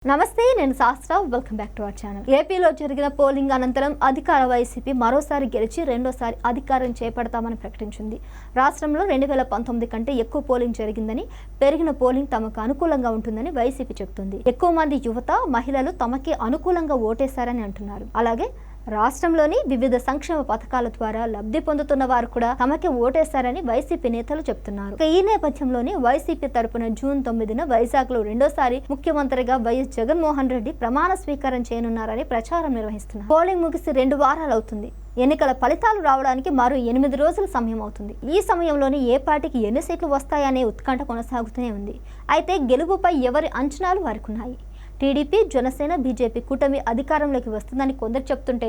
నమస్తే, నేను శాస్త్ర. Welcome back to our channel. ఏపీలో జరిగిన పోలింగ్ అనంతరం అధికార వైసీపీ మరోసారి గెలిచి రెండోసారి అధికారం చేపడతామని ప్రకటించింది. రాష్ట్రంలో 2019 కంటే ఎక్కువ పోలింగ్ జరిగిందని, పెరిగిన పోలింగ్ తమకు అనుకూలంగా ఉంటుందని వైసీపీ చెబుతుంది. ఎక్కువ మంది యువత, మహిళలు తమకే అనుకూలంగా ఓటేశారని అంటున్నారు. అలాగే రాష్ట్రంలోని వివిధ సంక్షేమ పథకాల ద్వారా లబ్ధి పొందుతున్న వారు కూడా తమకే ఓటేశారని వైసీపీ నేతలు చెబుతున్నారు. ఈ నేపథ్యంలోనే వైసీపీ తరపున జూన్ 9న వైజాగ్ లో రెండోసారి ముఖ్యమంత్రిగా వైఎస్ జగన్మోహన్ రెడ్డి ప్రమాణ స్వీకారం చేయనున్నారని ప్రచారం నిర్వహిస్తున్నారు. పోలింగ్ ముగిసి 2 వారాలు అవుతుంది. ఎన్నికల ఫలితాలు రావడానికి మరో 8 రోజుల సమయం అవుతుంది. ఈ సమయంలోనే ఏ పార్టీకి ఎన్ని సీట్లు వస్తాయనే ఉత్కంఠ కొనసాగుతూనే ఉంది. అయితే గెలుపుపై ఎవరి అంచనాలు వారికున్నాయి. టీడీపీ, జనసేన, బీజేపీ కూటమి అధికారంలోకి వస్తుందని కొందరు చెప్తుంటే,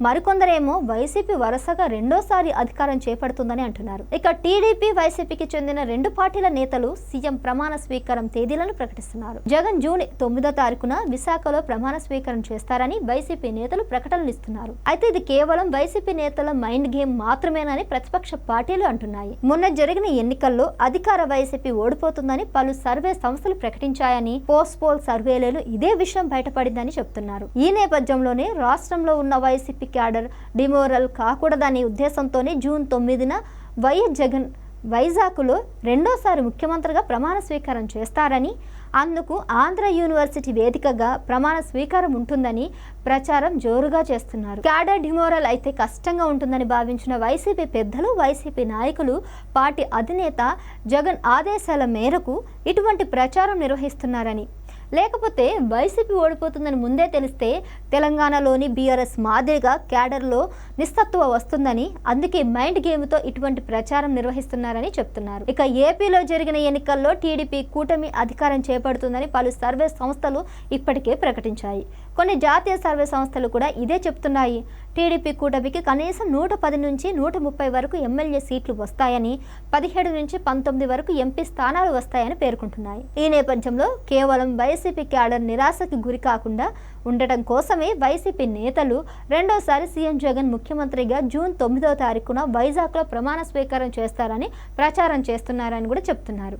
మరికొందరేమో వైసీపీ వరుసగా రెండోసారి అధికారం చేపడుతుందని అంటున్నారు. ఇక టీడీపీ, వైసీపీకి చెందిన 2 పార్టీల నేతలు సీఎం ప్రమాణ స్వీకారం తేదీలను ప్రకటిస్తున్నారు. జగన్ జూన్ 9వ తారీఖున విశాఖలో ప్రమాణ స్వీకారం చేస్తారని వైసీపీ నేతలు ప్రకటనలు ఇస్తున్నారు. అయితే ఇది కేవలం వైసీపీ నేతల మైండ్ గేమ్ మాత్రమేనని ప్రతిపక్ష పార్టీలు అంటున్నాయి. మొన్న జరిగిన ఎన్నికల్లో అధికార వైసీపీ ఓడిపోతుందని పలు సర్వే సంస్థలు ప్రకటించాయని, పోస్ట్ పోల్ సర్వేలలో ఇదే విషయం బయటపడిందని చెప్తున్నారు. ఈ నేపథ్యంలోనే రాష్ట్రంలో ఉన్న వైసీపీ క్యాడర్ డిమోరల్ కాకూడదనే ఉద్దేశంతోనే జూన్ 9న వైఎస్ జగన్ వైజాగ్లో రెండోసారి ముఖ్యమంత్రిగా ప్రమాణ స్వీకారం చేస్తారని, అందుకు ఆంధ్ర యూనివర్సిటీ వేదికగా ప్రమాణ స్వీకారం ఉంటుందని ప్రచారం జోరుగా చేస్తున్నారు. క్యాడర్ డిమోరల్ అయితే కష్టంగా ఉంటుందని భావించిన వైసీపీ పెద్దలు, వైసీపీ నాయకులు, పార్టీ అధినేత జగన్ ఆదేశాల మేరకు ఇటువంటి ప్రచారం నిర్వహిస్తున్నారని, లేకపోతే వైసీపీ ఓడిపోతుందని ముందే తెలిస్తే తెలంగాణలోని బీఆర్ఎస్ మాదిరిగా క్యాడర్లో నిస్తత్వ వస్తుందని, అందుకే మైండ్ గేమ్తో ఇటువంటి ప్రచారం నిర్వహిస్తున్నారని చెప్తున్నారు. ఇక ఏపీలో జరిగిన ఎన్నికల్లో టీడీపీ కూటమి అధికారం చేపడుతుందని పలు సర్వే సంస్థలు ఇప్పటికే ప్రకటించాయి. కొన్ని జాతీయ సర్వే సంస్థలు కూడా ఇదే చెప్తున్నాయి. టీడీపీ కూటమికి కనీసం 110 నుంచి 130 వరకు ఎమ్మెల్యే సీట్లు వస్తాయని, 17 నుంచి 19 వరకు ఎంపీ స్థానాలు వస్తాయని పేర్కొంటున్నాయి. ఈ నేపథ్యంలో కేవలం వైసీపీ క్యాడర్ నిరాశకి గురి కాకుండా ఉండటం కోసమే వైసీపీ నేతలు రెండోసారి సీఎం జగన్ ముఖ్యమంత్రిగా జూన్ 9వ తారీఖున వైజాగ్లో ప్రమాణ స్వీకారం చేస్తారని ప్రచారం చేస్తున్నారని కూడా చెప్తున్నారు.